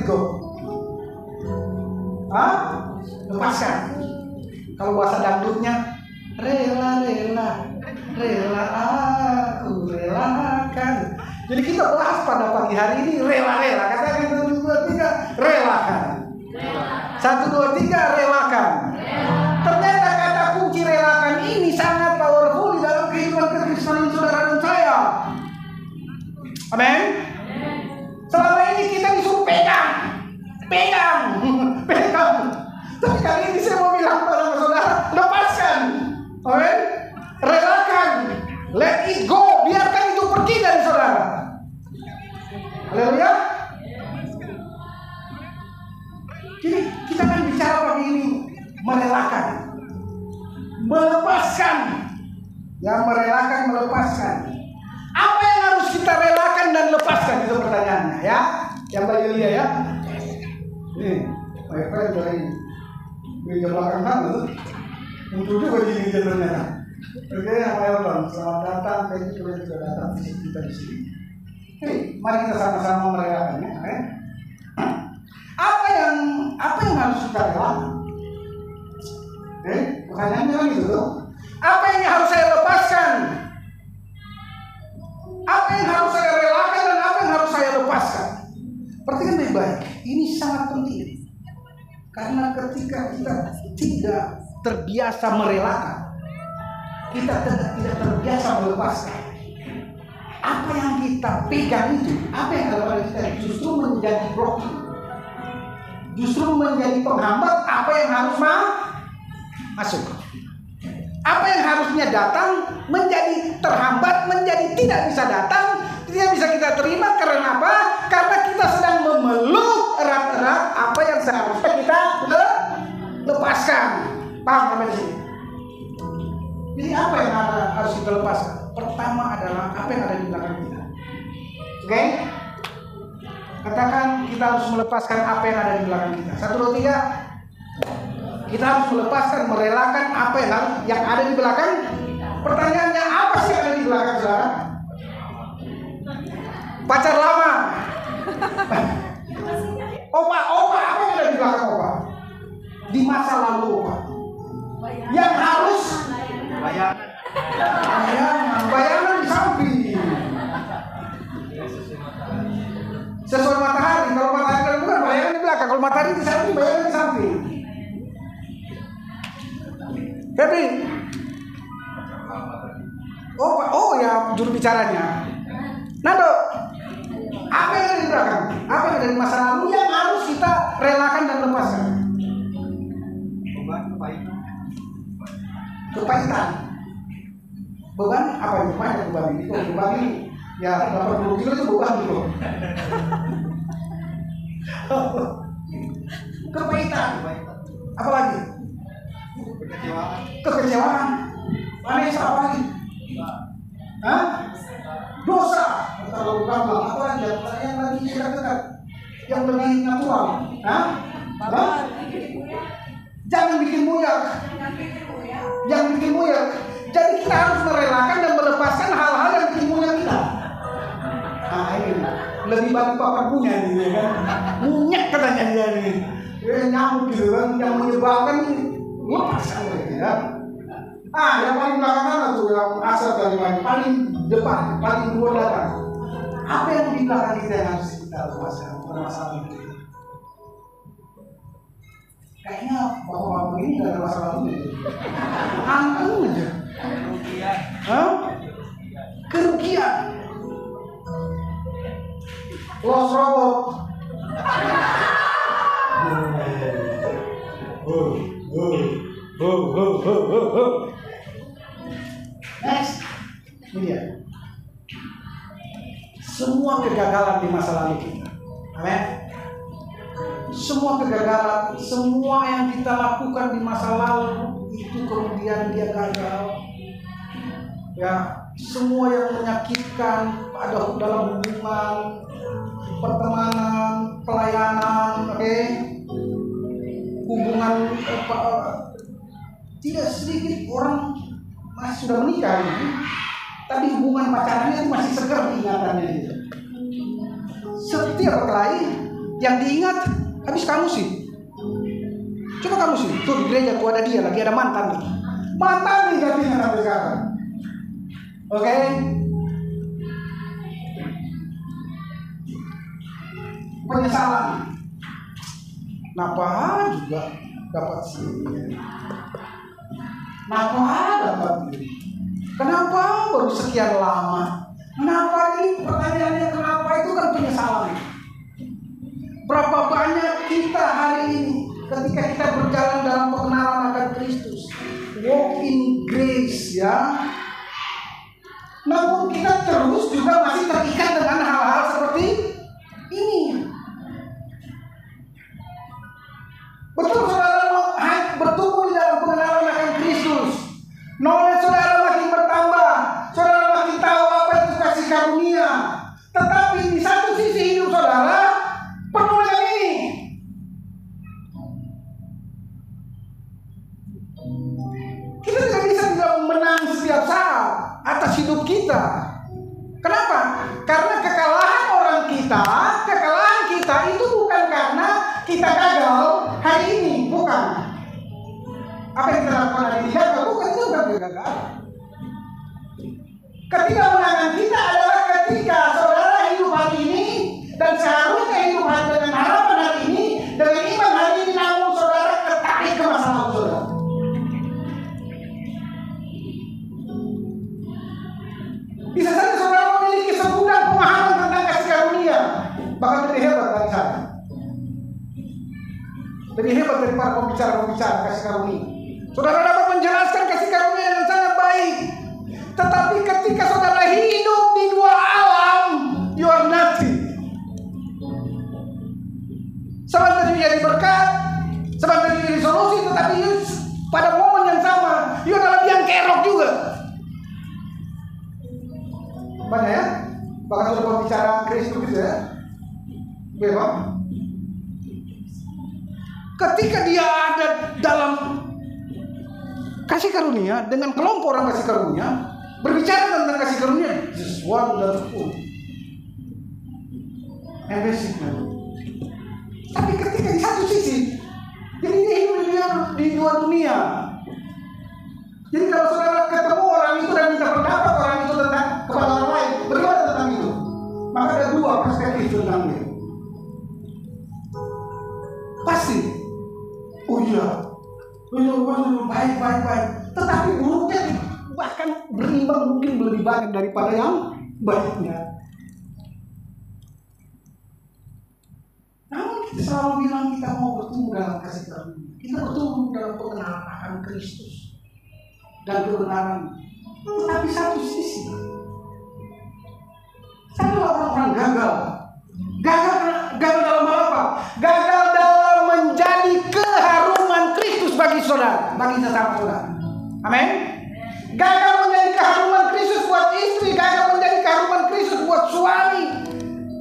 it go? Lepaskan. Kalau bahasa dangdutnya, rela aku relakan. Jadi kita bahas pada pagi hari ini rela. Katakan 1, 2, 3, relakan. 1, 2, 3, relakan. Ternyata kata kunci relakan ini sangat powerful di dalam kehidupan kekristenan saudara dan saya. Amin. Selama ini kita disuruh pegang. Tapi kali ini saya mau bilang pada saudara, lepaskan. Amin. Relakan. Let it go. Biarkan itu pergi dari saudara. Haleluya. Jadi kita akan bicara pagi ini merelakan, melepaskan. Yang merelakan, melepaskan. Apa yang harus kita relakan dan lepaskan, itu pertanyaannya ya. Yang Mbak Yulia ya. Nih, Pak Yulia udah ini. Meja belakang sana tuh. Untuk juga gini ternyata. Oke, yang Pak Yulia, selamat datang. Kalian sudah datang di sini, kita di sini. Oke, mari kita sama-sama merelakannya. Apa yang harus kita relakan? Pertanyaannya kan gitu loh. Apa yang harus saya lepaskan? Apa yang harus saya relakan dan apa yang harus saya lepaskan? Perhatikan baik-baik. Ini sangat penting. Karena ketika kita tidak terbiasa merelakan, kita tidak terbiasa melepaskan, apa yang kita pegang itu, apa yang ada pada kita justru menjadi blocking, justru menjadi penghambat apa yang harus masuk. Apa yang harusnya datang menjadi terhambat, menjadi tidak bisa datang, tidak bisa kita terima. Karena apa? Karena kita sedang memeluk erat-erat apa yang seharusnya kita lepaskan. Paham sampai di sini? Jadi apa yang harus kita lepaskan? Pertama adalah apa yang ada di belakang kita. Oke? Katakan kita harus melepaskan apa yang ada di belakang kita. 1, 2, 3. Kita harus melepaskan, merelakan apa yang ada di belakang. Pertanyaannya, apa sih yang ada di belakang saudara? Pacar lama. Opa, apa yang ada di belakang opa? Di masa lalu opa. Yang harus bayangan di samping. Sesuai matahari. Kalau matahari kan bukan bayangan di belakang. Kalau matahari di samping, bayangan di samping. Febri. Oh ya, juru bicaranya. Nando, apa yang ada di belakang? Apa yang ada di masa lalu yang harus kita relakan dan lepaskan? Kepahitan. Beban apa itu? Banyak beban ini. Beban ini ya 80 kilo itu beban gitu. Kepahitan. Apa lagi? Kekecewaan. Vanessa apa lagi? Dosa. Kalau bukan apa lagi? Yang lagi dekat-dekat, yang lebih natural. Jangan bikin muyak. Jangan bikin muyak. Jadi kita harus merelakan dan melepaskan hal-hal yang bikin muyak kita. Ini lebih baik Bapak punya nih, ya kan? Munyak katanya dia nih. Nyamuk gitu kan, yang menyebabkan lepaskan ya. Yang paling belakangan tuh yang asal dari paling depan, paling luar belakang. Apa yang di belakang kita yang harus kita lepaskan? Permasalahan itu. Kayaknya bapak-bapak ini gak ada masalah ini. Angkung aja. Kerugian. Lost robot. Next. Ini dia. Semua kegagalan di masa lalu kita. Amin. Semua kegagalan, semua yang kita lakukan di masa lalu itu kemudian dia gagal. Ya, semua yang menyakitkan ada dalam hubungan, pertemanan, pelayanan, hubungan tidak sedikit orang masih sudah menikah ini, tapi hubungan pacarannya itu masih segar di ingatannya itu. Setiap kali Yang diingat habis kamu sih. Coba kamu sih, tuh di gereja tuh ada dia lagi, ada mantan nih. Mantan nih jadinya sampai sekarang. Oke? Penyesalan. Kenapa juga dapat sih? Kenapa dapat ini? Kenapa baru sekian lama? Kenapa ini? Pertanyaannya kenapa itu kan penyesalan. Berapa banyak kita hari ini ketika kita berjalan dalam pengenalan akan Kristus, walk in grace ya. Namun kita terus juga masih terikat dengan hal-hal seperti ini. Betul saudara bertumbuh di dalam pengenalan akan Kristus. Knowledge saudara makin bertambah. Saudara makin tahu apa itu kasih karunia. Tetapi di satu sisi hidup saudara penuh dengan ini. Kita tidak bisa menang setiap saat atas hidup kita. Kenapa? Karena kekalahan orang kita, kekalahan kita itu bukan karena kita gagal hari ini, bukan. Apa yang kita lakukan hari ini gagal, bukan, itu bukan kegagalan. Ketidakmenangan kita adalah ketika saudara hidup hari ini dan seharusnya hidup dengan harapan hari ini, dengan iman hari ini, namun saudara ketarik ke masa lalu saudara. Bisa saja saudara memiliki segudang pemahaman tentang kasih karunia, bahkan lebih hebat dari saya, lebih hebat dari para pembicara-pembicara kasih karunia. Saudara dapat menjelaskan kasih karunia yang sangat baik, tetapi ketika saudara hidup di dua alam, you are nothing. Sebentar jadi berkat, sebentar jadi solusi, tetapi pada momen yang sama, you adalah biang kerok juga. Banyak ya, bahkan sudah pembicara Kristus gitu ya, memang. Ketika dia ada dalam kasih karunia dengan kelompok orang kasih karunia, berbicara tentang kasih karunia, just wonderful, amazing. Tapi ketika di satu sisi, jadi dia hidup di dua dunia. Jadi kalau saudara ketemu orang itu dan minta pendapat orang itu tentang kepada orang lain, bagaimana tentang itu? Maka ada dua perspektif tentang dia. Pasti, oh iya, baik. Tetapi buruknya bahkan berimbang mungkin lebih banyak daripada yang baiknya. Namun kita selalu bilang kita mau bertumbuh dalam kasih karunia. Kita bertumbuh dalam pengenalan akan Kristus dan kebenaran. Tetapi satu sisi, satu orang gagal. Gagal dalam apa? Gagal dalam menjadi keharuman Kristus bagi saudara, bagi sesama saudara. Amin. Gagal menjadi keharuman Kristus buat istri, gagal menjadi keharuman Kristus buat suami,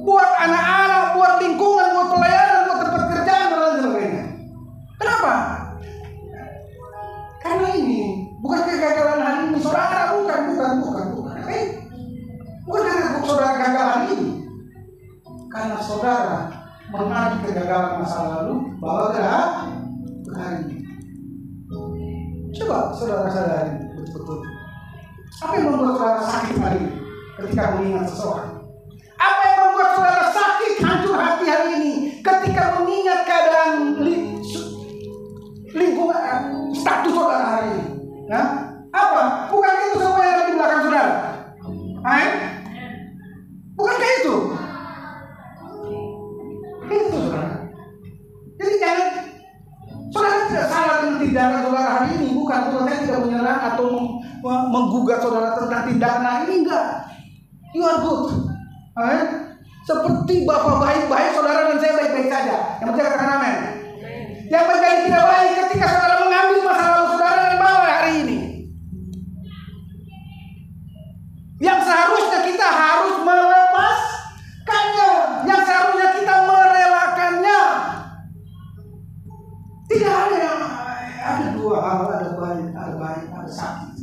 buat anak-anak, buat lingkungan, buat pelayanan, buat tempat kerjaan dan lain sebagainya. Kenapa? Karena ini bukan kegagalan hari ini saudara, bukan. Bukan karena saudara gagal hari ini, karena saudara menarik kegagalan masa lalu bawa ke hari ini. Coba saudara sadari betul-betul, apa yang membuat saudara sakit hari ini ketika mengingat seseorang? Apa yang membuat saudara sakit, hancur hati hari ini ketika mengingat keadaan lingkungan, status saudara hari ini? Nah, apa? Bukan itu semua yang ada di belakang saudara? Bukankah itu? Itu saudara. Jadi jangan, saudara tidak salah dengan tindakan saudara hari ini. Bukan, saya tidak menyerang atau menggugat saudara tentang tindakan hari ini, enggak. You are good. Seperti Bapak baik-baik, saudara dan saya baik-baik saja. Yang penting katakan amin. Yang menjadi tidak baik ketika saudara mengambil masa lalu saudara dan bawa hari ini. Yang seharusnya kita harus melepaskannya, yang seharusnya kita merelakannya. Tidak ada dua hal, ada baik, ada sakit.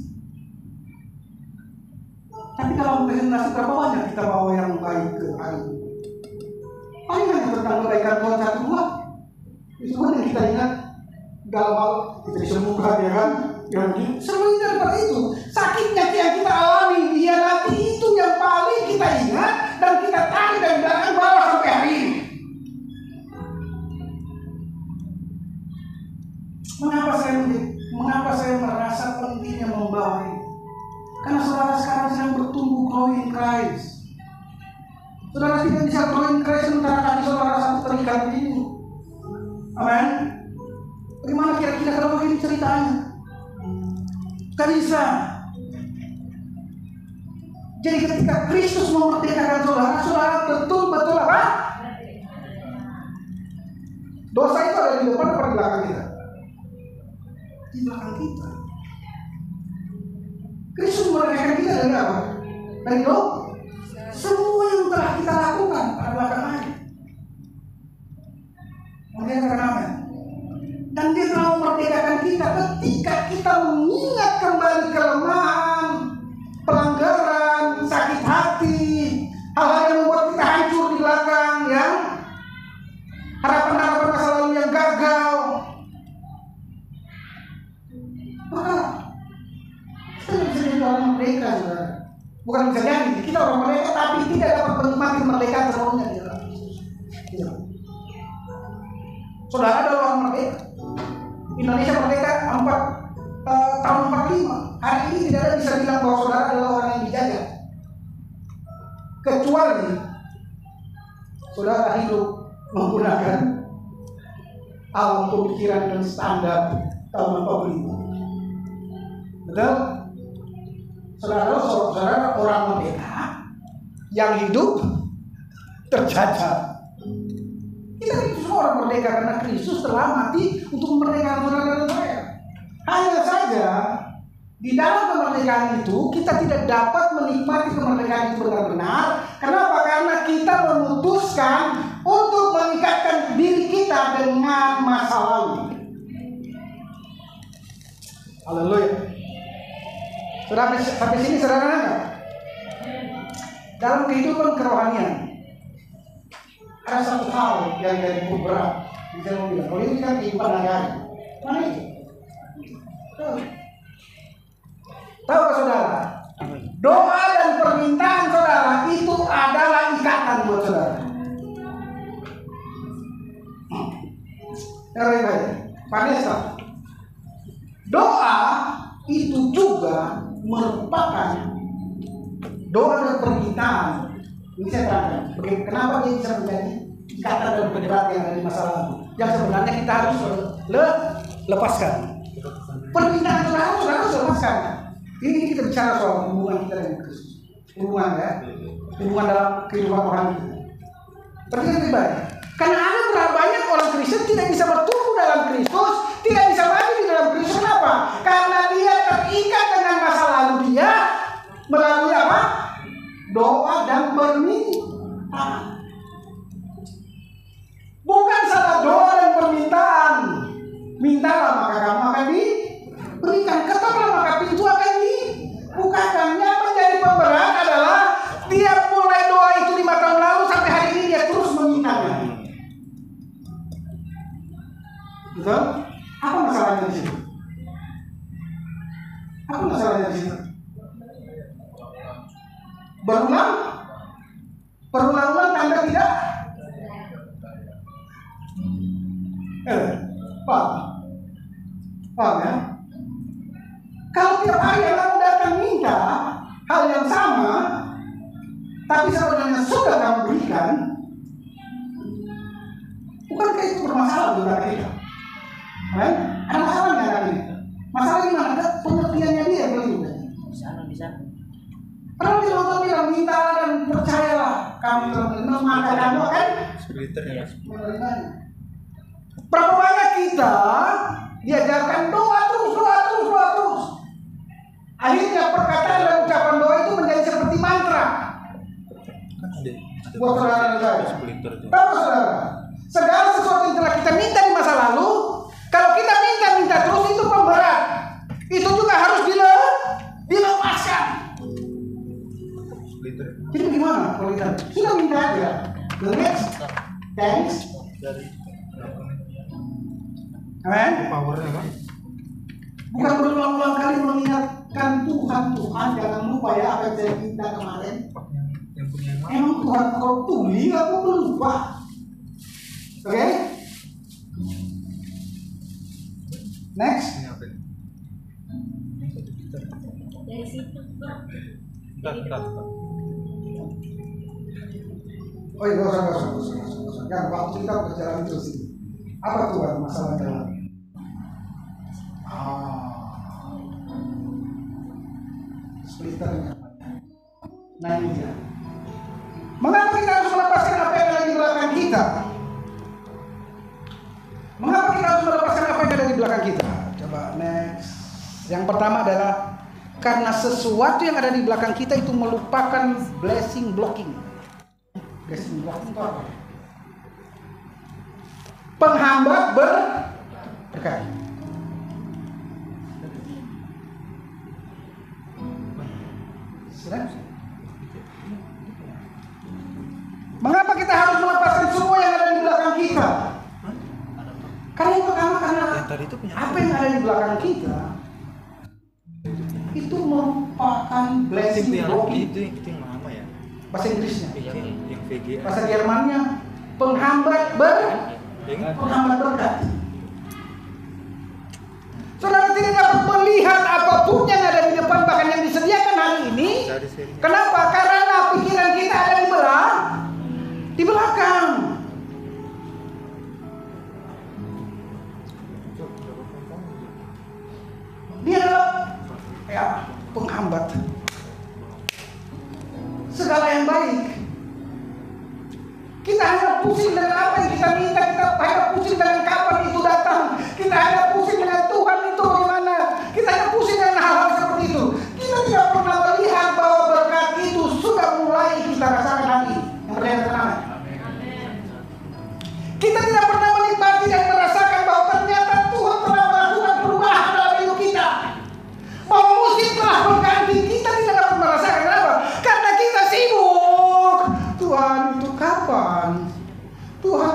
Tapi dalam presentasi berapa banyak kita bawa yang baik ke hari ini? Paling hanya tentang kebaikan Tuhan satu dua. Itu kan yang kita ingat dalam hal kita disembuhkan, ya kan? Semuanya daripada itu. Sakitnya yang kita alami, nanti itu yang paling kita ingat dan kita tarik dari belakang bawah sampai hari ini. Mengapa saya merasa pentingnya membawa ini? Karena saudara sekarang sedang bertumbuh growing Christ. Saudara tidak bisa growing Christ sementara kaki saudara satu terikat ini. Amin. Bagaimana kira-kira kalau begini ceritanya? Gak bisa. Jadi ketika Kristus memerdekakan saudara, saudara betul-betul apa? Dosa itu ada di depan atau di belakang kita? Di belakang kita. Kristus memerdekakan kita dari apa? Dari dosa. Semua yang telah kita lakukan pada belakangan. Memerdekakan apa? Dan dia telah memerdekakan kita ketika kita mengingat kembali kelemahan, pelanggaran, sakit hati, hal-hal yang membuat kita hancur di belakang, ya, harapan-harapan masa lalu yang gagal. Maka kita bisa jadi orang merdeka, saudara. Bukan bisa jadi kita orang merdeka, tapi tidak dapat menikmati kemerdekaan sepenuhnya di dalam Kristus. Saudara adalah orang merdeka. Indonesia merdeka tahun 45. Hari ini tidak ada bisa bilang bahwa saudara adalah orang yang dijajah, kecuali saudara hidup menggunakan alam pemikiran dan standar tahun 45. Betul? Saudara orang merdeka yang hidup terjajah. Kita itu semua orang merdeka karena Kristus telah mati untuk memerdekakan saudara dan saya. Hanya saja di dalam kemerdekaan itu kita tidak dapat menikmati kemerdekaan itu benar-benar. Kenapa? Karena kita memutuskan untuk mengikatkan diri kita dengan masa lalu. Haleluya. Sampai sini saudara enggak? Dalam kehidupan kerohanian ada satu hal yang jadi cukup berat. Bisa bilang, kalau ini kan kehidupan agama. Mana itu? Tahu saudara? Doa dan permintaan saudara itu adalah ikatan buat saudara. Vanessa, doa itu juga merupakan doa dan permintaan. Ini saya tanya, kenapa dia bisa menjadi ikatan dan berat yang ada di masa lalu yang sebenarnya kita harus lepaskan. Permintaan saudara harus lepaskan. Ini kita bicara soal hubungan kita dengan Kristus, hubungan dalam kehidupan orang kita. Perhatikan lebih baik. Karena ada berapa banyak orang Kristen tidak bisa bertumbuh dalam Kristus, tidak bisa maju di dalam Kristus. Kenapa? Karena dia terikat dengan masa lalu dia melalui apa? Doa dan permintaan. Bukan salah doa dan permintaan. Mintalah maka kamu akan diberikan. Ketuklah maka pintu akan dibukakan. Yang menjadi pemberat adalah tiap mulai doa itu 5 tahun lalu sampai hari ini dia terus memintanya. Betul? Apa masalahnya di situ? Apa masalahnya di situ? Berulang-ulang tanda tidak? Paham ya? Kalau tiap hari orang datang minta hal yang sama, tapi sebenarnya sudah kamu berikan, bukankah itu bermasalah buat kita? Ada masalahnya kan ini? Masalah di mana? Pengertiannya dia belum. Di sana. Pernah dia bilang minta dan percayalah kamu terima maka kamu akan menerimanya. Berapa banyak kita diajarkan doa terus. Akhirnya perkataan dan ucapan doa itu menjadi seperti mantra. Buat saudara dan saya. Tahu saudara? Segala sesuatu yang telah kita minta di masa lalu, kalau kita minta terus itu pemberat. Itu juga harus dilepaskan. Jadi bagaimana kalau kita sudah minta aja, the next Thanks. Amen. Powernya kan? Bukan berulang-ulang kali mengingatkan Tuhan, jangan lupa ya apa yang saya minta kemarin. Yang punya Emang Tuhan kau tuli, aku lupa. Oke? Next. ini apa ini? Dari situ Pak. Bentar. Oh iya, gak usah. Kan waktu kita berjalan terus ini. Apa Tuhan masalahnya? Splitternya. Nah ini dia. Mengapa kita harus melepaskan apa yang ada di belakang kita? Mengapa kita harus melepaskan apa yang ada di belakang kita? Coba next. Yang pertama adalah karena sesuatu yang ada di belakang kita itu melupakan blessing blocking. Blessing blocking itu apa? Penghambat berkat. Mengapa kita harus melepaskan semua yang ada di belakang kita? Karena yang pertama karena apa yang ada di belakang kita itu merupakan blessing blocking. Itu yang lama ya. Bahasa Inggrisnya. Yang VGA. Bahasa Jermannya penghambat berkat. Saudara tidak dapat melihat apapun yang ada di depan, bahkan yang disediakan hari ini. Kenapa? Karena pikiran kita ada di belakang. Dia adalah penghambat segala yang baik. Kita hanya pusing dengan apa yang kita minta, kita hanya pusing dengan kapan itu datang, kita hanya pusing dengan Tuhan itu bagaimana, kita hanya pusing dengan hal-hal seperti itu. Kita tidak pernah melihat bahwa berkat itu sudah mulai kita rasakan hari ini. Yang percaya katakan amin. Kita tidak pernah menikmati dan merasakan bahwa ternyata Tuhan telah melakukan perubahan dalam hidup kita, bahwa musim telah berganti. Kita tidak dapat merasakan. Kenapa? Karena kita sibuk. Tuhan itu kapan? Tuhan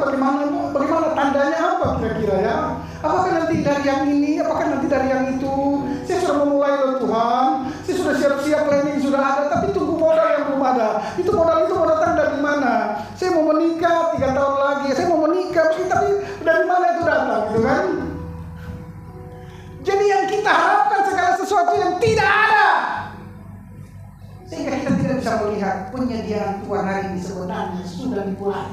bagaimana tandanya apa kira-kira ya? Apakah nanti dari yang ini? Apakah nanti dari yang itu? Saya sudah memulai loh Tuhan. Saya sudah siap-siap, planning sudah ada, tapi tunggu modal yang belum ada. Itu modal mau datang dari mana? Saya mau menikah 3 tahun lagi. Saya mau menikah, tapi dari mana itu datang, gitu kan? Jadi yang kita harapkan segala sesuatu yang tidak ada, sehingga kita tidak bisa melihat penyediaan Tuhan hari ini sebenarnya sudah dimulai.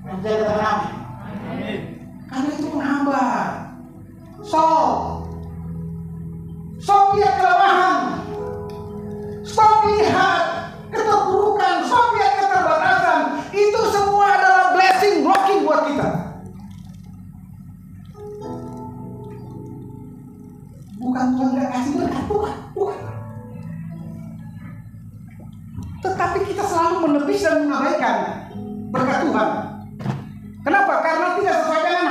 Menjaga tenang. Karena itu menghambat. Stop lihat kelemahan. Stop lihat keterpurukan. Stop lihat keterbatasan. Itu semua adalah blessing blocking buat kita. Bukan Tuhan gak kasih berkat, bukan. Tetapi kita selalu menepis dan mengabaikan berkat Tuhan. Kenapa? Karena tidak sesuai dengan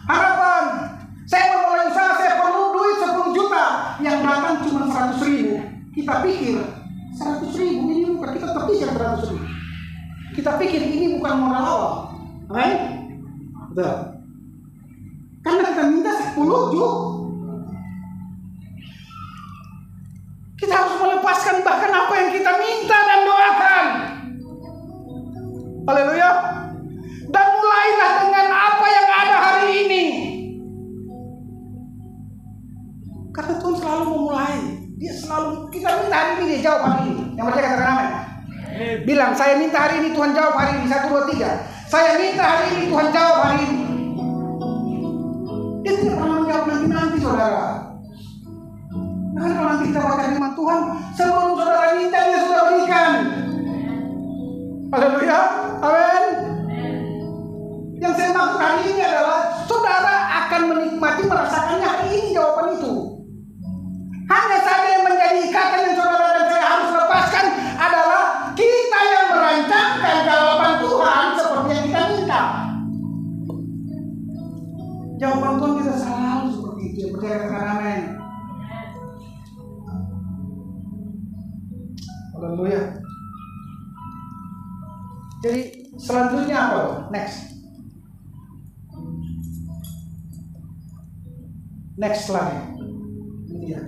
harapan. Saya memulai usaha, saya perlu duit 10 juta, yang datang cuma 100.000. Kita pikir 100.000 ini bukan, kita tepis yang 100.000. Kita pikir ini bukan modal awal. Amin? Betul. Karena kita minta 10 juta. Kita harus melepaskan bahkan apa yang kita minta dan doakan. Haleluya. Dan mulailah dengan apa yang ada hari ini. Karena Tuhan selalu memulai. Dia selalu, kita minta hari ini, dia jawab hari ini. Yang percaya katakan amin. Bilang, saya minta hari ini, Tuhan jawab hari ini. 1, 2, 3. Saya minta hari ini, Tuhan jawab hari ini. Dia tidak pernah menjawab nanti-nanti, saudara. Nah, kalau nanti kita baca firman Tuhan, sebelum saudara minta, dia sudah berikan. Haleluya. Amin. Yang saya maksud hari ini adalah saudara akan menikmati, merasakannya hari ini jawaban itu. Hanya saja yang menjadi ikatan yang saudara dan saya harus lepaskan adalah kita yang merancangkan jawaban Tuhan seperti yang kita minta. Jawaban Tuhan kita selalu seperti itu. Percaya katakan amin. Haleluya. Jadi selanjutnya apa? Next. Next lagi. Ini dia.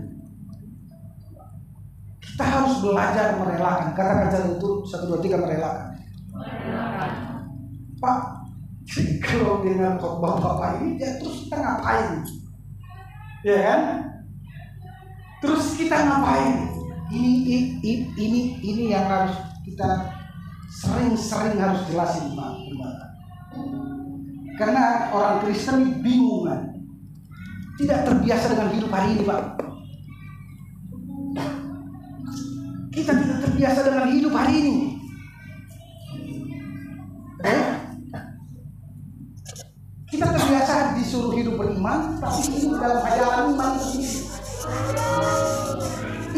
Kita harus belajar merelakan. Katakan saja itu 1, 2, 3 merelakan. Pak, kalau dengan khotbah Bapak ini ya terus kita ngapain? Ya kan? Terus kita ngapain? Ini yang harus kita sering-sering harus jelasin, Pak. Karena orang Kristen bingung kan? Tidak terbiasa dengan hidup hari ini, Pak. Kita tidak terbiasa dengan hidup hari ini. Kita terbiasa disuruh hidup beriman, tapi hidup dalam hayalan iman itu sendiri.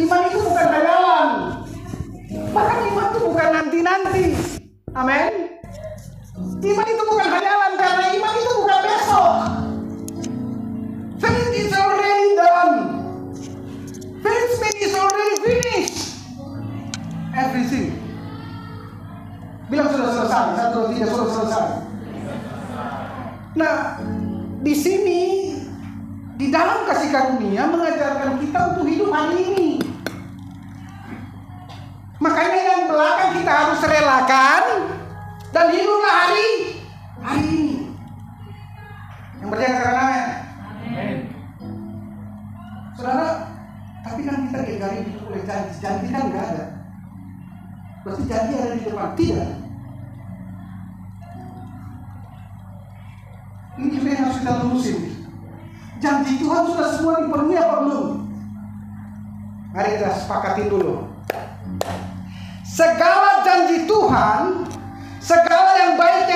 Iman itu bukan hayalan. Bahkan iman itu bukan nanti-nanti. Amin. Iman itu bukan hayalan, karena iman itu bukan besok. Faith is already done. Faith is already finished. Everything. Bilang sudah selesai. 1, 2, 3 sudah selesai. Nah, di sini di dalam kasih karunia mengajarkan kita untuk hidup hari ini. Makanya yang belakang kita harus relakan dan hiduplah hari ini. Yang percaya katakan amin. Saudara, tapi kan kita gegari hidup oleh janji. Janji kan nggak ada. Berarti janji ada di depan. Tidak. Ini juga yang harus kita lurusin. Janji Tuhan sudah semua dipenuhi apa belum? Mari kita sepakatin dulu. Segala janji Tuhan, segala yang baik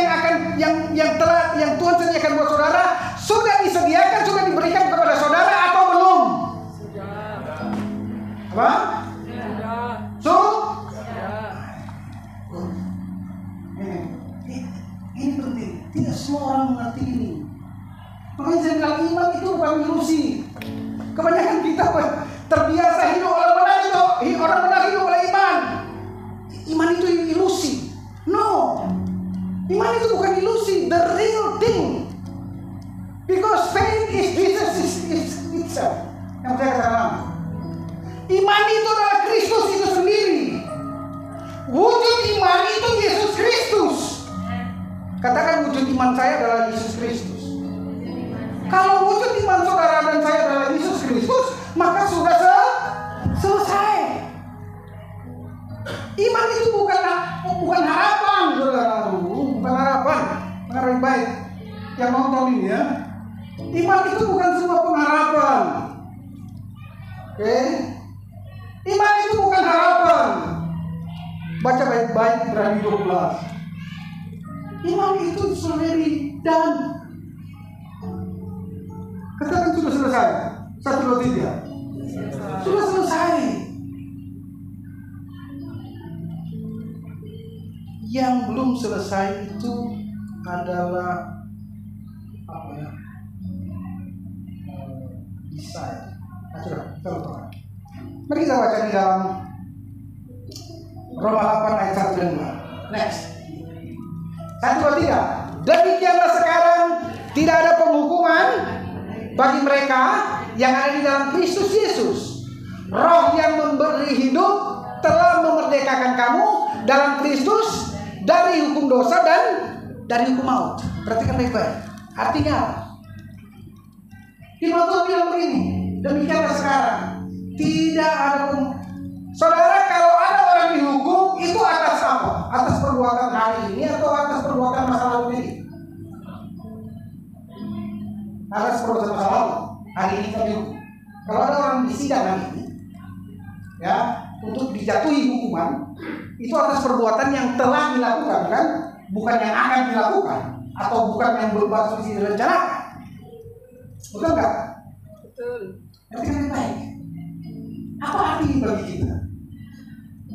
yang Tuhan sediakan buat saudara sudah disediakan, sudah diberikan kepada saudara atau belum? Sudah. Apa? Sudah. Ini penting. Tidak semua orang mengerti ini. Makanya saya bilang iman itu bukan ilusi. Kebanyakan kita terbiasa hidup orang benar hidup oleh iman. Iman itu ilusi. No. Iman itu bukan ilusi, the real thing. Because faith is Jesus is itself. Yang saya katakan. Iman itu adalah Kristus itu sendiri. Wujud iman itu Yesus Kristus. Katakan wujud iman saya adalah Yesus Kristus. Kalau wujud iman saudara dan saya adalah Yesus Kristus, maka sudah selesai. Iman itu bukan harapan, saudara. Bukan harapan. Pengarang baik yang nonton ini ya. Iman itu bukan semua pengharapan. Oke? Iman itu bukan harapan. Baca baik-baik Ibrani 12. Iman itu sendiri dan katakan sudah selesai. 1, 2, 3. Sudah selesai. Yang belum selesai itu adalah apa ya? Desire. Nah, sudah, teman-teman. Mari kita baca di dalam Roma 8 ayat 1 dan 2. Next. 1, 2, 3. Demikianlah sekarang tidak ada penghukuman bagi mereka yang ada di dalam Kristus Yesus. Roh yang memberi hidup telah memerdekakan kamu dalam Kristus dari hukum dosa dan dari hukum maut. Perhatikan baik-baik. Artinya apa? Firman Tuhan bilang begini. Demikianlah sekarang tidak ada saudara, kalau ada orang dihukum itu atas apa? Atas perbuatan hari ini atau atas perbuatan masa lalu ini? Atas perbuatan masa lalu. Hari ini kami hukum. Kalau ada orang di sidang hari ini, ya, untuk dijatuhi hukuman, itu atas perbuatan yang telah dilakukan, kan? Bukan yang akan dilakukan atau bukan yang berbasis direncanakan. Betul nggak? Betul. Tapi kan baik. Apa arti bagi kita?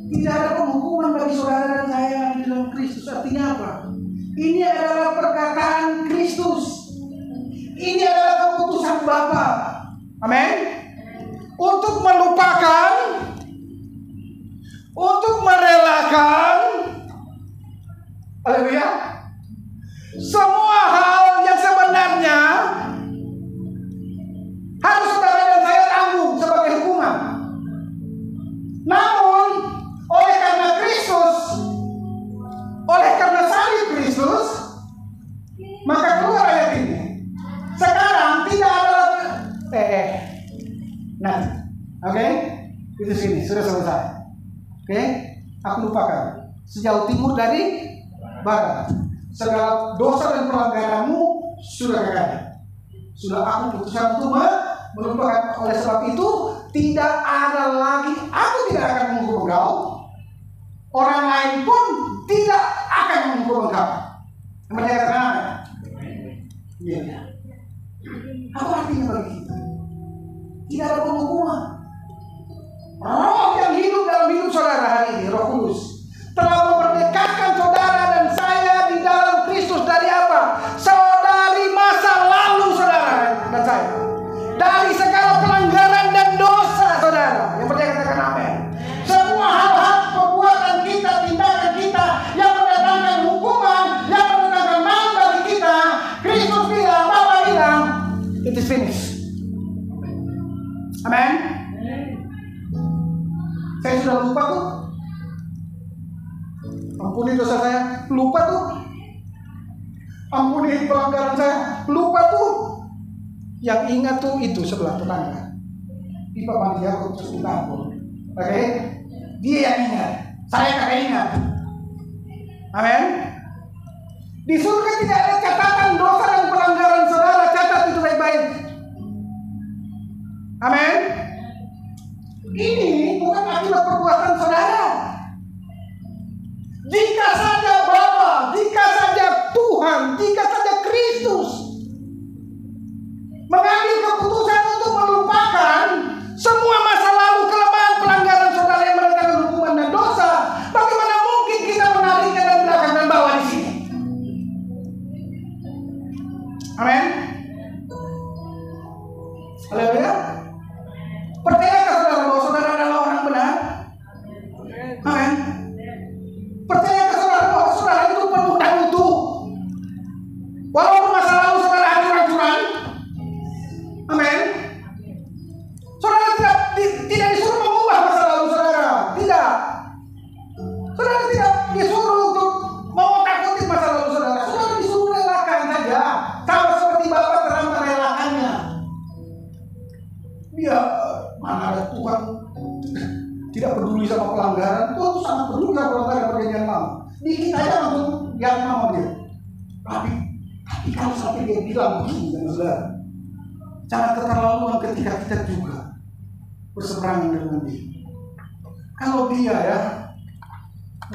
Tidak ada penghukuman bagi saudara dan saya di dalam Kristus. Artinya apa? Ini adalah perkataan Kristus. Ini adalah keputusan Bapa. Amin. Untuk melupakan, untuk merelakan, haleluya, semua hal yang sebenarnya Itu sini, sudah selesai. Oke, aku lupakan. Sejauh timur dari barat, segala dosa dan pelanggaranmu sudah kekali. Sudah aku putuskan untuk melupakan. Oleh sebab itu, tidak ada lagi, aku tidak akan menghukum engkau. Orang lain pun tidak akan menghukum engkau. Mereka katakan, iya. Apa artinya bagi kita? Tidak ada penghukuman. Roh yang hidup dalam hidup saudara hari ini, Roh Kudus, telah memerdekakan saudara dan saya di dalam Kristus dari apa? Saudari masa lalu saudara dan saya. Dari segala pelanggaran dan dosa saudara. Yang percaya katakan amin. Semua hal-hal perbuatan kita, tindakan kita yang mendatangkan hukuman, yang mendatangkan maut bagi kita, Kristus bilang, Bapa bilang, it is finished. Amin. Saya sudah lupa tuh. Ampuni dosa saya, lupa tuh. Ampuni pelanggaran saya, lupa tuh. Yang ingat tuh itu sebelah tetangga. Pipa mandi aku terus ditampung. Oke? Dia yang ingat. Saya kagak ingat. Amin. Di surga tidak ada catatan dosa dan pelanggaran saudara. Catat itu baik-baik. Amin. Ini bukan akibat perbuatan saudara. Jika saja Bapa, jika saja Tuhan, jika saja Kristus mengambil keputusan untuk melupakan semua masa lalu, kelemahan, pelanggaran saudara yang mendatangkan hukuman dan dosa, bagaimana mungkin kita menariknya dan belakang dan bawah di sini? Amin. Haleluya. Percayakah saudara bahwa saudara adalah orang benar? Amin. Percayakah saudara bahwa saudara itu penuh dan utuh? Walaupun masa lalu saudara hancur-hancuran. Amin. Saudara tidak disuruh mengubah masa lalu saudara. Tidak. Saudara tidak disuruh untuk mengotak-atik masa lalu saudara. Saudara disuruh relakan saja. Sama seperti Bapa telah merelakannya. Dia mana ada Tuhan tidak peduli sama pelanggaran. Tuhan itu sangat peduli sama pelanggaran perjanjian lama. Dikit aja langsung yang sama dia. Tapi kalau sampai dia bilang begini sama saudara, jangan keterlaluan ketika kita juga berseberangan dengan dia. Kalau dia ya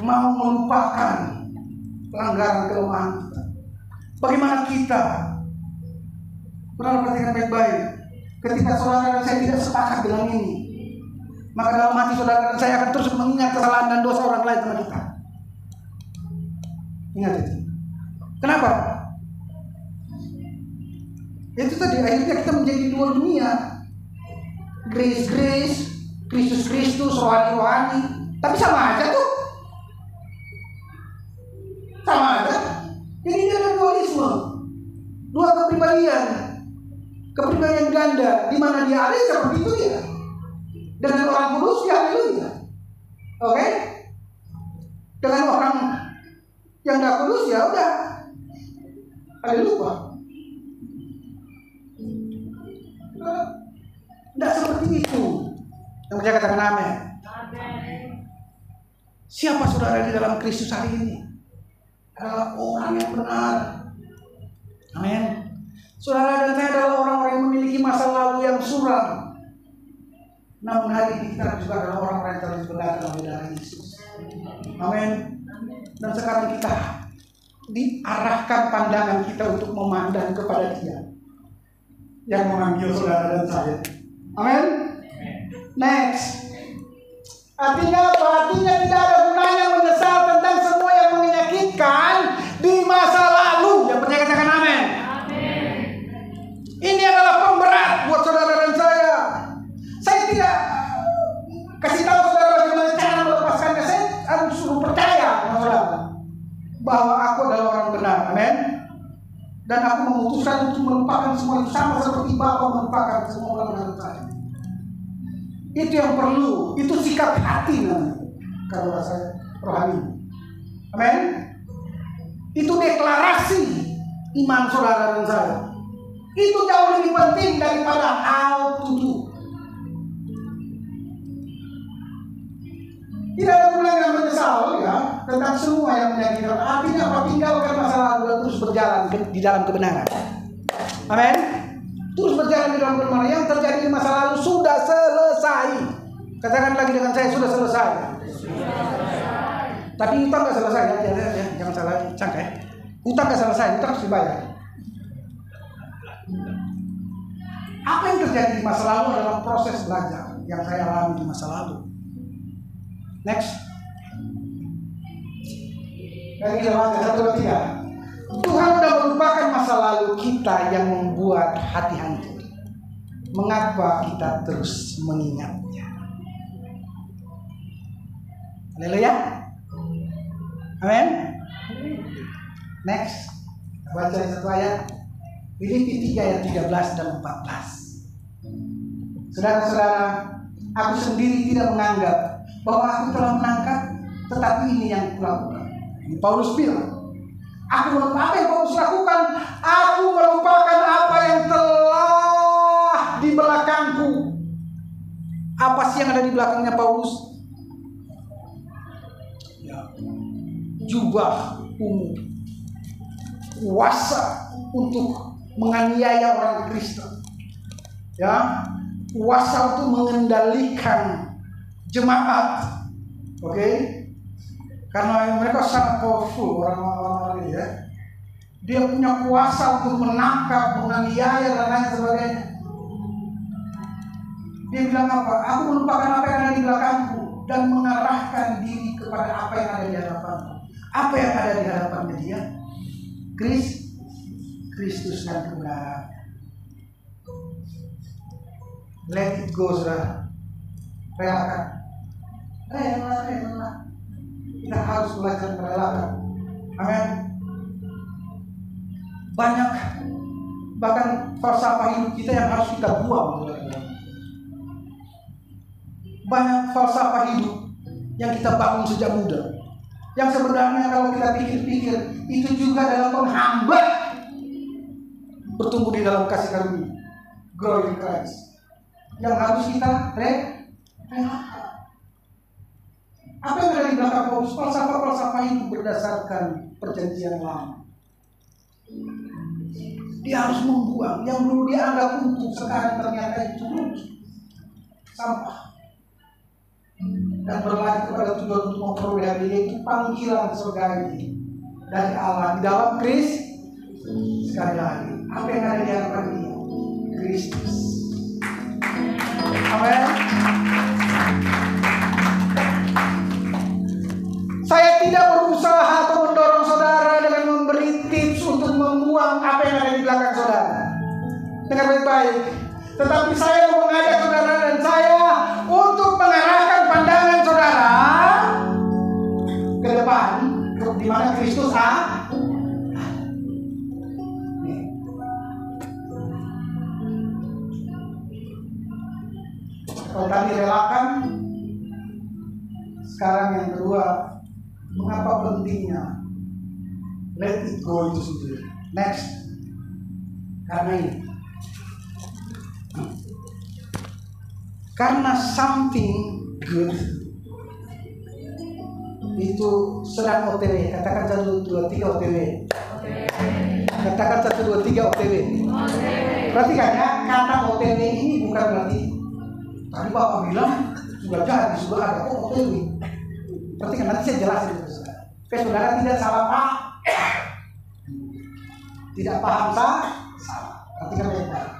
mau melupakan pelanggaran kelemahan kita, bagaimana kita? Benar perhatikan baik-baik. Ketika saudara dan saya tidak sepakat dengan ini, maka dalam hati saudara dan saya akan terus mengingat kesalahan dan dosa orang lain sama kita. Ingat itu. Kenapa? Itu tadi akhirnya kita menjadi dua dunia. Grace, Kristus, rohani. Tapi sama aja tuh. Sama aja. Jadi ini ada dualisme. Dua kepribadian. Kepribadian ganda. Di mana dia ada seperti itu ya. Dengan orang kudus ya haleluya. Oke? Dengan orang yang gak kudus ya udah. Haleluya. Tidak seperti itu. Yang percaya katakan amin. Siapa saudara di dalam Kristus hari ini? Adalah orang yang benar. Amin. Saudara dan saya adalah orang-orang yang memiliki masa lalu yang suram. Namun hari ini kita juga adalah orang-orang yang telah dibenarkan oleh darah Yesus. Amin. Dan sekarang kita diarahkan pandangan kita untuk memandang kepada Dia yang mengambil saudara dan saya. Amin. Next. Artinya apa? Artinya tidak ada gunanya menyesal tentang semua yang menyakitkan di masa lalu. Yang percaya katakan amin. Ini adalah pemberat buat saudara dan saya. Saya tidak kasih tahu saudara bagaimana cara melepaskannya. Saya harus suruh percaya saudara bahwa aku adalah orang benar. Amin. Dan aku memutuskan untuk melupakan semua itu sama seperti Bapa melupakan semua pelanggaran saya. Itu yang perlu. Itu sikap hati namanya. Kalau saya rohani. Amin. Itu deklarasi iman saudara dan saya. Itu jauh lebih penting daripada how to do. Tidak ada pulang yang menyesal ya tentang semua yang menyakitkan. Artinya apa? Tinggalkan masa lalu dan terus berjalan di dalam kebenaran. Amin. Terus berjalan di dalam kebenaran. Yang terjadi di masa lalu sudah selesai. Katakan lagi dengan saya, sudah selesai. Tapi utang nggak selesai ya, jangan salah sangka ya. Utang nggak selesai, utang harus dibayar. Apa yang terjadi di masa lalu adalah proses belajar yang saya alami di masa lalu. Next. Lagi dalam 1, 2, 3. Tuhan sudah melupakan masa lalu kita yang membuat hati hancur. Mengapa kita terus mengingatnya? Haleluya. Amin. Next. Baca satu ayat. Filipi 3 ayat 13 dan 14. Saudara-saudara, aku sendiri tidak menganggap bahwa aku telah menangkap, tetapi ini yang kulakukan. Ini Paulus bilang, apa yang Paulus lakukan? Aku melupakan apa yang telah di belakangku. Apa sih yang ada di belakangnya Paulus? Ya, jubah ungu, kuasa untuk menganiaya orang Kristen. Ya, kuasa untuk mengendalikan jemaat, oke? Karena mereka sangat powerful orang-orang ini ya. Dia punya kuasa untuk menangkap, menganiaya dan lain sebagainya. Dia bilang apa? Aku melupakan apa yang ada di belakangku dan mengarahkan diri kepada apa yang ada di hadapanku. Apa yang ada di hadapannya dia? Kristus dan kebenaran. Let it go, saudara. Relakan. Rela. Kita harus belajar merelakan. Amin. Banyak bahkan falsafah hidup kita yang harus kita buang. Banyak falsafah hidup yang kita bangun sejak muda, yang sebenarnya kalau kita pikir-pikir itu juga adalah penghambat bertumbuh di dalam kasih karunia, grow in Christ, yang harus kita relakan. Apa yang ada di belakang Paulus? Falsafah itu berdasarkan perjanjian lama. Dia harus membuang yang dulu dia anggap untuk, sekarang ternyata itu sampah. Dan berlanjut kepada tujuan untuk memperoleh hadiah, yaitu panggilan surgawi dari Allah di dalam Kristus. Sekali lagi, apa yang ada di hadapan dia? Kristus. Amin. Saya tidak berusaha atau mendorong saudara dengan memberi tips untuk membuang apa yang ada di belakang saudara. Dengar baik-baik. Tetapi saya mau mengajak saudara dan saya untuk mengarahkan pandangan saudara ke depan, di mana Kristus Kalau tadi relakan, sekarang yang kedua, mengapa pentingnya let it go itu sendiri. Next. Karena ini. Karena something good itu sedang OTW. Katakan 1, 2, 3 OTW. Katakan 1, 2, 3 OTW. Perhatikan ya, kata OTW ini bukan berarti tadi Bapak bilang sudah jadi, sudah ada OTW. Perhatikan, nanti saya jelasin itu. Supaya saudara tidak salah paham. Tidak paham salah. Perhatikan baik-baik.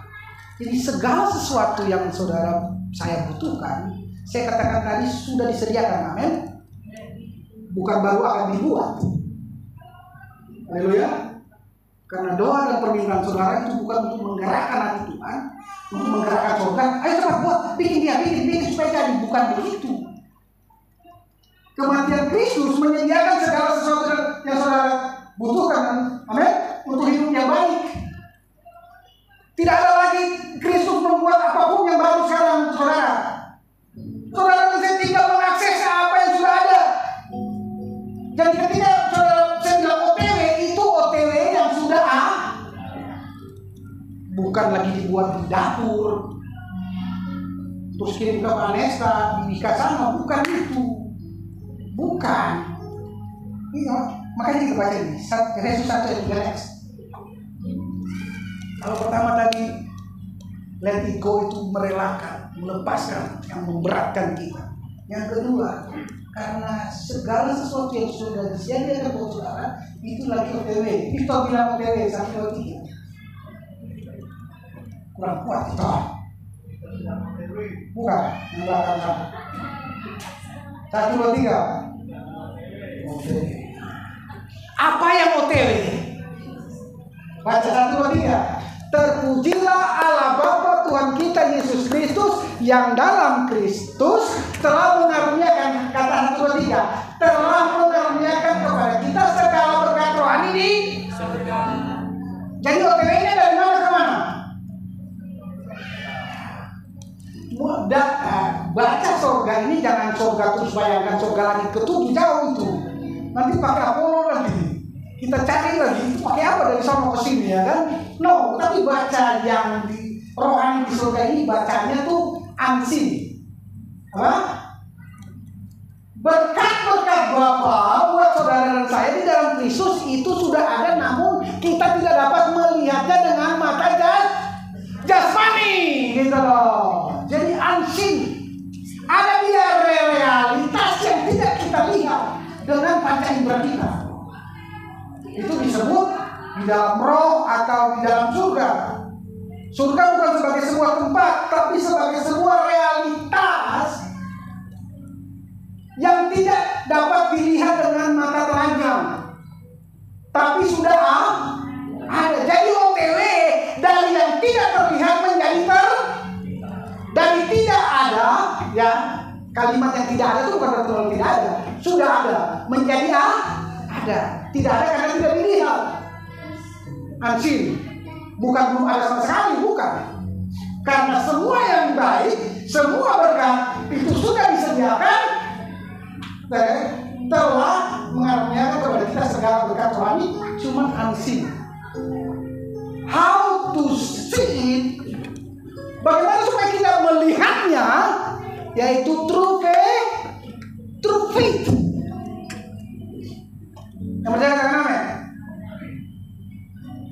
Jadi segala sesuatu yang saya butuhkan, saya katakan tadi sudah disediakan, amin. Bukan baru akan dibuat. Haleluya. Karena doa dan permintaan saudara itu bukan untuk menggerakkan hati Tuhan, untuk menggerakkan surga. Ayo cepat buat, bikin supaya jadi. Bukan begitu. Kematian Kristus menyediakan segala sesuatu yang saudara butuhkan, amin, untuk hidup yang baik. Tidak ada lagi Kristus membuat apapun yang baru sekarang, saudara. Saudara bisa tinggal mengakses apa yang sudah ada. Jadi ketika saya bilang OTW, itu OTW yang sudah bukan lagi dibuat di dapur, terus kirim ke Vanessa, di sana, bukan itu. Bukan. Iya, makanya kita baca ini. Efesus 1 ayat 3. Kalau pertama tadi let it go itu merelakan, melepaskan yang memberatkan kita. Yang kedua, karena segala sesuatu yang sudah disediakan buat saudara itu lagi OTW. Kita bilang OTW 1, 2, 3. Kurang kuat itu. Bukan, yang belakang sana. 1, 2, 3. OTW. Apa yang OTW? Baca 1, 2, 3. Terpujilah Allah Bapa Tuhan kita Yesus Kristus yang dalam Kristus telah mengaruniakan, kata 1, 2, 3, telah mengaruniakan kepada kita segala berkat rohani di surga. Jadi OTW-nya dari mana ke mana? Baca surga ini jangan surga terus bayangkan surga lagi ketujuh jauh itu. Nanti pakai Apollo lagi. Kita cari lagi itu pakai apa dari sana ke sini ya kan? No, tapi baca yang di rohani di surga ini bacanya tuh ansi. Apa? Berkat-berkat Bapa buat saudara dan saya di dalam Kristus itu sudah ada, namun kita tidak dapat melihatnya dengan mata jasmani, gitu loh. Jadi ansi. Ada dia realitas yang tidak kita lihat dengan panca indera kita. Itu disebut di dalam roh atau di dalam surga. Surga bukan sebagai sebuah tempat, tapi sebagai sebuah realitas yang tidak dapat dilihat dengan mata telanjang, tapi sudah ada. Jadi OTW dari yang tidak terlihat menjadi dari tidak ada, ya kalimat yang tidak ada itu bukan betul tidak ada, sudah ada menjadi ada. Tidak ada karena tidak dilihat. Ansin, bukan belum ada sama sekali, bukan. Karena semua yang baik, semua berkat itu sudah disediakan, telah mengaruniakan kepada kita segala berkat rohani, cuma ansin. How to see it? Bagaimana supaya kita melihatnya? Yaitu true faith. Yang percaya dengan nama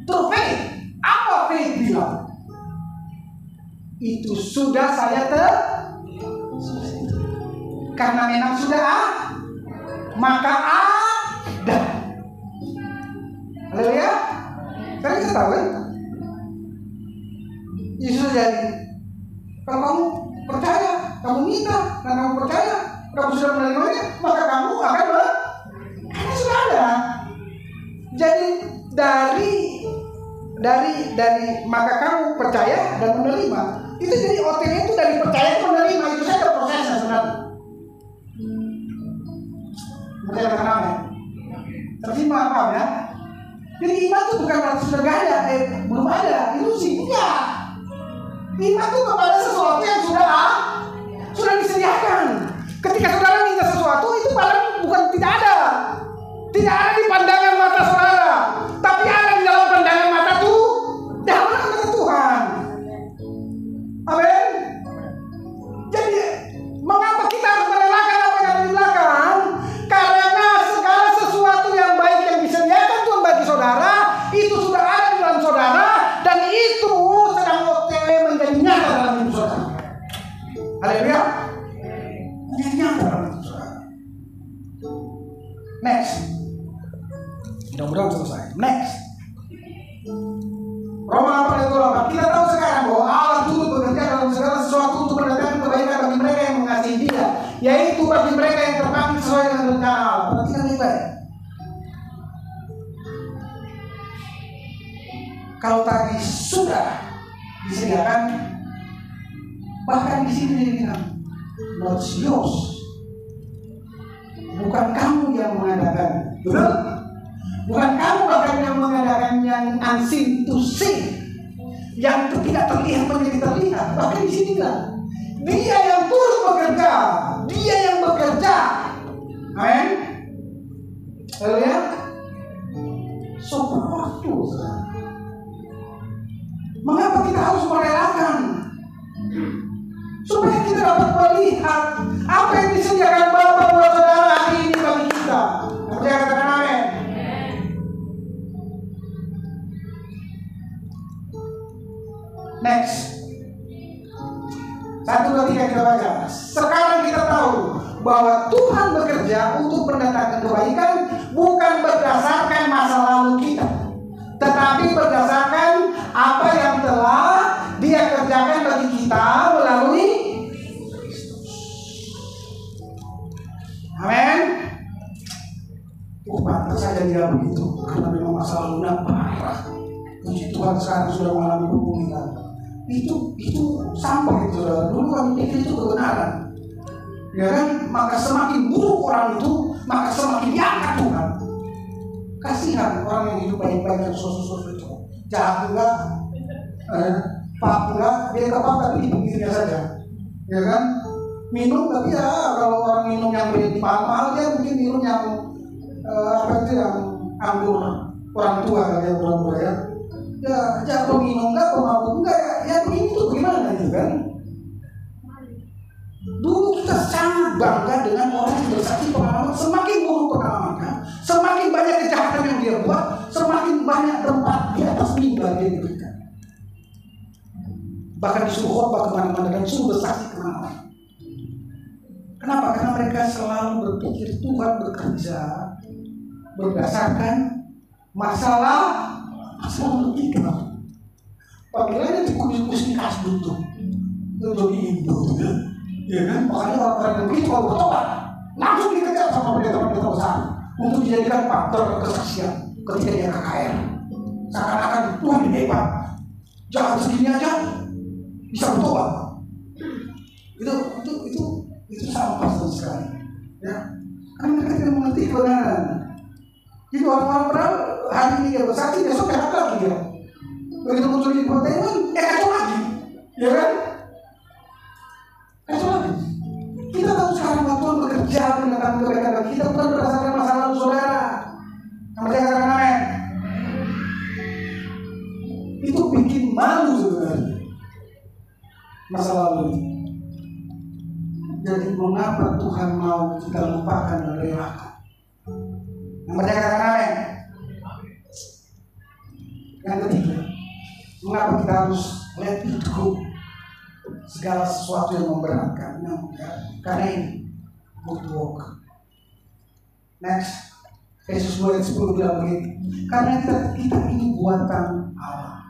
true faith. Apa faith bilang? Itu sudah saya karena memang sudah maka ada. Haleluya. Kalian bisa tahu kan? Yesus jadi. Kalau kamu percaya, kamu minta, dan kamu percaya, kamu sudah menerimanya, maka kamu akan karena sudah ada. Jadi dari maka kamu percaya dan menerima. Itu jadi OTW itu dari percaya ke menerima, itu saja prosesnya sebenarnya. Percaya dengan apa? Terima apa ya? Jadi iman itu bukan berarti sudah gak ada, belum ada, ilusi, enggak. Iman itu kepada sesuatu yang sudah disediakan. Ketika saudara minta sesuatu itu bukan tidak ada. Tidak ada di pandangan mata saudara, tapi ada di dalam pandangan mata dalam mata Tuhan. Amin. Jadi mengapa kita harus merelakan apa yang ada di belakang? Karena segala sesuatu yang baik yang disediakan Tuhan bagi saudara itu sudah ada di dalam saudara, dan itu sedang OTW menjadi nyata dalam hidup saudara. Haleluya. Menjadi nyata dalam hidup saudara. Next. Mudah-mudahan selesai. Next. Roma 8:28. Kita tahu sekarang bahwa Allah turut bekerja dalam segala sesuatu untuk mendatangkan kebaikan bagi mereka yang mengasihi Dia, yaitu bagi mereka yang terpanggil sesuai dengan rencana Allah. Perhatikan baik-baik. Kalau tadi sudah disediakan, bahkan di sini dibilang, not yours. Bukan kamu yang mengadakan, betul? Bukan kamu bahkan yang mengadakan yang unseen to see, yang tidak terlihat menjadi terlihat. Bahkan di sini lah, Dia yang turut bekerja, Dia yang bekerja. Amin. Haleluya. So powerful. Mengapa kita harus merelakan? Supaya kita dapat melihat apa yang disediakan Bapa buat saudara hari ini. saja dia begitu, karena memang masa lalunya parah. Puji Tuhan sekarang sudah mengalami pemulihan. Itu sampah itu, saudara. Dulu kami pikir itu kebenaran, ya kan? Maka semakin buruk orang itu, maka semakin diangkat Tuhan. Kasihan orang yang hidup baik-baik dan sosok-sosok itu, jahat enggak, pak enggak, dia kepak tapi di pinggirnya saja, ya kan? Minum tapi ya kalau orang minum yang beli mahal, dia mungkin minum yang yang anggur orang tua kali ya, pura-pura ya. Ya jatuh minum enggak, pemabuk enggak, ya begini tuh gimana gitu kan? Dulu kita sangat bangga dengan orang yang bersaksi pengalaman. Semakin buruk pengalamannya, semakin banyak kejahatan yang dia buat, semakin banyak tempat di atas mimbar dia diberikan. Bahkan disuruh khotbah kemana-mana dan disuruh bersaksi kemana-mana. Kenapa? Karena mereka selalu berpikir Tuhan bekerja berdasarkan masalah kita. Panggilannya di kudus di kasbut tuh, itu jadi Indo, ya kan? Makanya orang-orang yang begitu kalau bertobat langsung dikejar sama pendeta-pendeta besar untuk dijadikan faktor kesaksian ketika dia KKR. Seakan-akan Tuhan hebat, jangan segini aja bisa bertobat. Itu sampah sekali, ya. Karena mereka tidak mengerti kebenaran. Jadi orang-orang padahal hari ini dia bersaksi, besok PHK lagi dia. Begitu muncul di infotainment, kacau lagi, ya kan? Kacau lagi. Kita tahu sekarang bahwa Tuhan bekerja mendatangkan kebaikan bagi kita bukan berdasarkan masa lalu saudara. Yang percaya katakan amin. Itu bikin malu sebenarnya masa lalu. Jadi mengapa Tuhan mau kita lupakan dan relakan? Yang percaya katakan amin. Yang ketiga, mengapa kita harus let it go? Segala sesuatu yang memberatkan, karena ini good work. Next, Yesus 2:10 bilang begini, karena kita ini buatan Allah,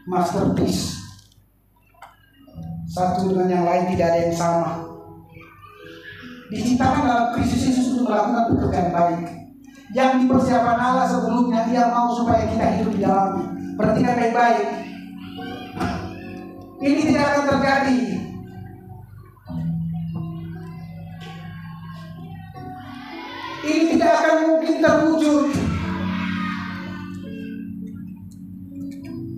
masterpiece. Satu dengan yang lain tidak ada yang sama. Diciptakan dalam Kristus Yesus untuk melakukan pekerjaan baik yang dipersiapkan Allah sebelumnya. Dia mau supaya kita hidup di dalamnya. Perhatikan baik-baik. Ini tidak akan terjadi ini tidak akan mungkin terwujud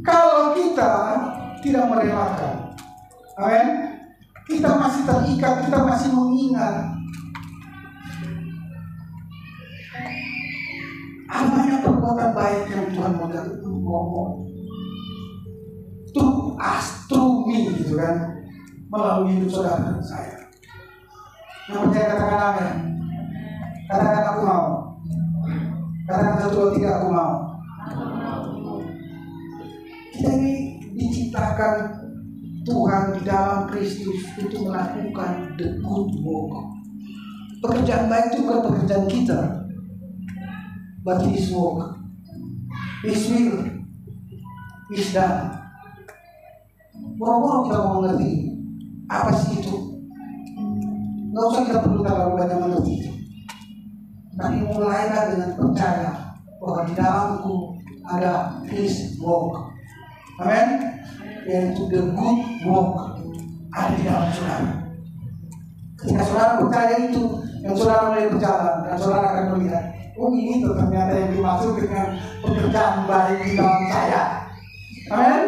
kalau kita tidak merelakan. Amin. Kita masih terikat, kita masih mengingat banyak perbuatan baik yang Tuhan mau through us, through me, gitu kan, melalui hidup saudara dan saya. Yang percaya katakan amin. Katakan aku mau. Katakan 1, 2, 3 aku mau. Kita ini diciptakan Tuhan di dalam Kristus untuk melakukan the good work. Pekerjaan baik itu bukan pekerjaan kita, but His work, His will, His done. Boro-boro kita mau mengerti apa sih itu. Nggak usah kita perlu terlalu banyak mengerti itu. Tapi mulailah dengan percaya bahwa di dalamku ada His work. Amin. Yaitu the good work ada di dalam saudara. Ketika saudara percaya itu, dan saudara mulai berjalan, dan saudara akan melihat, oh ini tuh ternyata yang dimaksud dengan pekerjaan baik di dalam saya. Amin.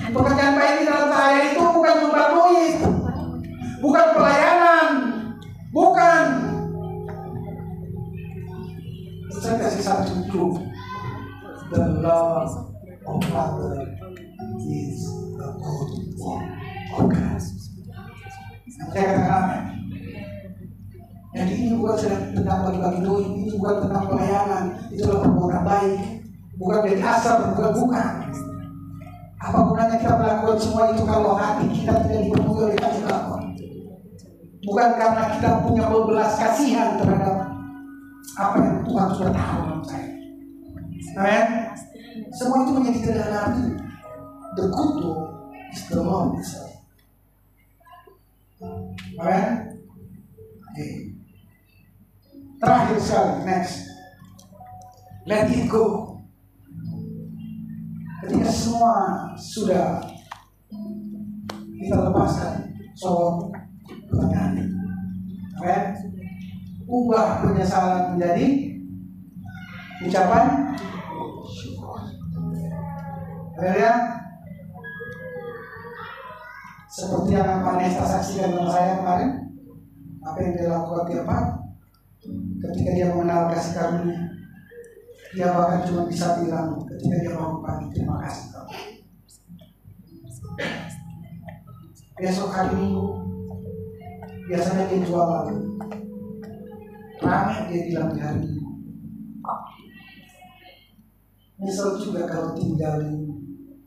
Pekerjaan baik di dalam saya itu bukan nyumbang duit, bukan pelayanan, bukan. Saya kasih satu clue. The love of Father is a good work. Oke. Saya katakan, jadi ini bukan tentang bagi-bagi duit, ini bukan tentang pelayanan, itu adalah perbuatan baik, bukan dari asal, bukan. Apa gunanya kita melakukan semua itu kalau hati kita tidak dipenuhi oleh kasih Allah? Bukan karena kita punya belas kasihan terhadap apa yang Tuhan sudah tahu dalam saya. Amin. Semua itu menjadi sederhana arti. The good work is the Lord itself. Amin. Okay. Terakhir sekali, next. Let it go. Ketika semua sudah kita lepaskan soal pertanyaan. Amen. Ubah penyesalan menjadi ucapan syukur. Ya, seperti yang Pak Nesta saksikan dengan saya kemarin, apa yang dia lakukan tiap hari ketika dia mengenal kasih karunia, dia bahkan cuma bisa bilang ketika dia bangun pagi, terima kasih Tuhan. Besok hari Minggu biasanya dia jualan, ramai dia bilang di hari Minggu. Misal juga kalau tinggalin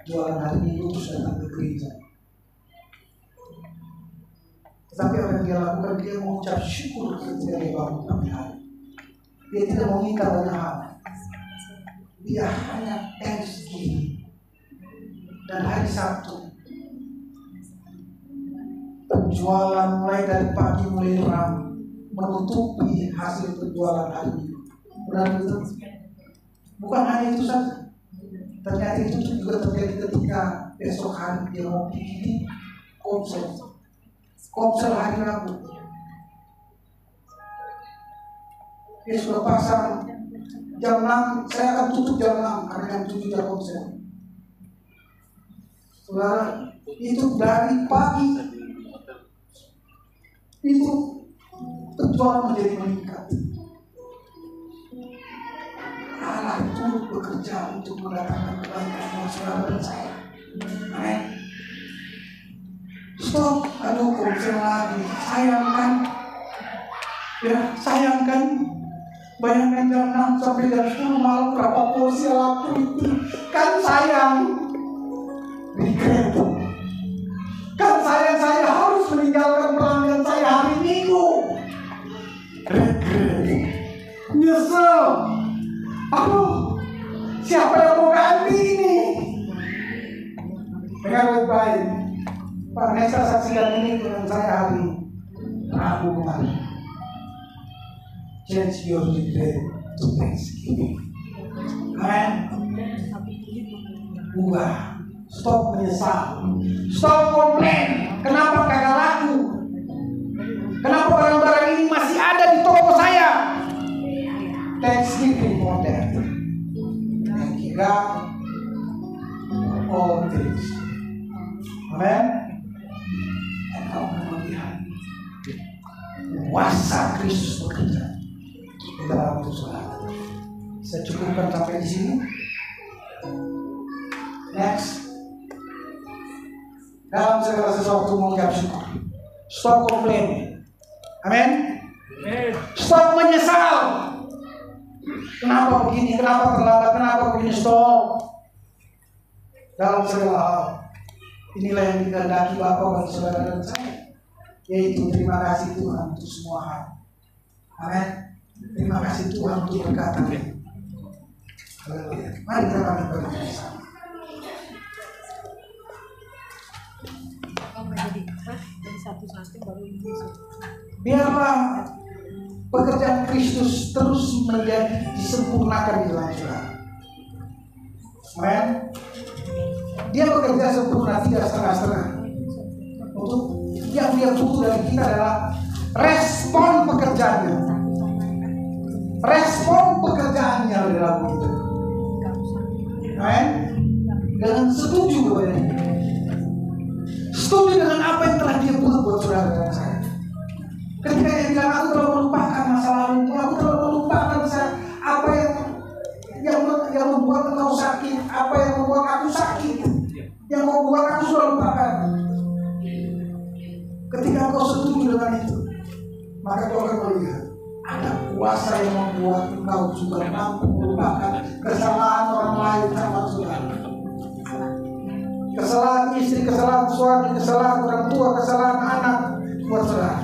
jualan hari Minggu terus datang ke gereja. Tapi apa yang dia lakukan, dia mengucap syukur ketika dia bangun pagi hari. Dia tidak meminta banyak hal. Dia hanya thanksgiving. Dan hari Sabtu penjualan mulai dari pagi mulai ramai, menutupi hasil penjualan hari ini. Benar betul? Bukan hanya itu saja. Ternyata itu juga terjadi ketika besok hari dia mau pergi konser hari Rabu. Dia sudah pasang jam 6, saya akan tutup jam 6 karena jam 7 jam konser. Saudara, itu dari pagi itu penjualan menjadi meningkat. Allah turut bekerja untuk mendatangkan kebaikan buat saudara dan saya. Amin. Stop, aduh konser lagi. Sayangkan, ya sayangkan. Bayangkan jam 6 sampai jam 10 malam berapa porsi laku itu. Kan sayang. Regret. Kan sayang saya harus meninggalkan pelanggan saya hari Minggu. Regret. Nyesel. Aduh, siapa yang mau ganti ini? Dengan baik. Pak Nesta saksikan ini dengan saya hari Rabu kemarin. Change your regret to thanksgiving. Amen. Ubah. Stop menyesal. Stop komplain. Kenapa kagak laku? Kenapa barang-barang ini masih ada di toko saya? Thanksgiving for that. Thank you God for all things. Amen. Engkau akan melihat kuasa Kristus bekerja di dalam hidup saudara. Saya cukupkan sampai di sini. Next. Dalam segala sesuatu mengucap syukur. Stop komplain. Amin. Stop menyesal. Kenapa begini? Kenapa terlambat? Kenapa begini? Stop. Dalam segala hal. Inilah yang dikehendaki Bapa bagi saudara dan saya, yaitu terima kasih Tuhan untuk semua hal. Amin. Terima kasih Tuhan untuk berkat-Nya. Haleluya. Mari kita pamit bersama. Biarlah pekerjaan Kristus terus menjadi disempurnakan di dalam saudara. Amin. Dia bekerja sempurna, tidak setengah-setengah. Untuk yang dia butuh dari kita adalah respon pekerjaannya. Respon pekerjaannya di dalam kita. Amin. Dengan setuju kepada dia. Setuju dengan apa yang telah dia buat buat saudara dan saya. Ketika dia bilang aku telah melupakan masa lalu, aku telah melupakan apa yang membuat engkau sakit, apa yang membuat aku sakit, yang membuat aku sudah lupakan. Ketika engkau setuju dengan itu, maka kau akan melihat ada kuasa yang membuat engkau juga mampu melupakan kesalahan orang lain sama saudara. Kesalahan istri, kesalahan suami, kesalahan orang tua, kesalahan anak buat saudara.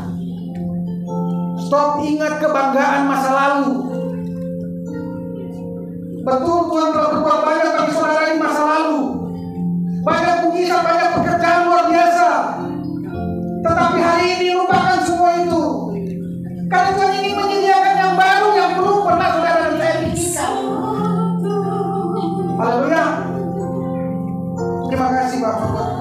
Stop ingat kebanggaan masa lalu. Betul Tuhan telah berbuat banyak bagi saudara di masa lalu. Banyak mujizat, banyak pekerjaan luar biasa. Tetapi hari ini lupakan semua itu. Karena Tuhan ingin menyediakan yang baru Bapak buat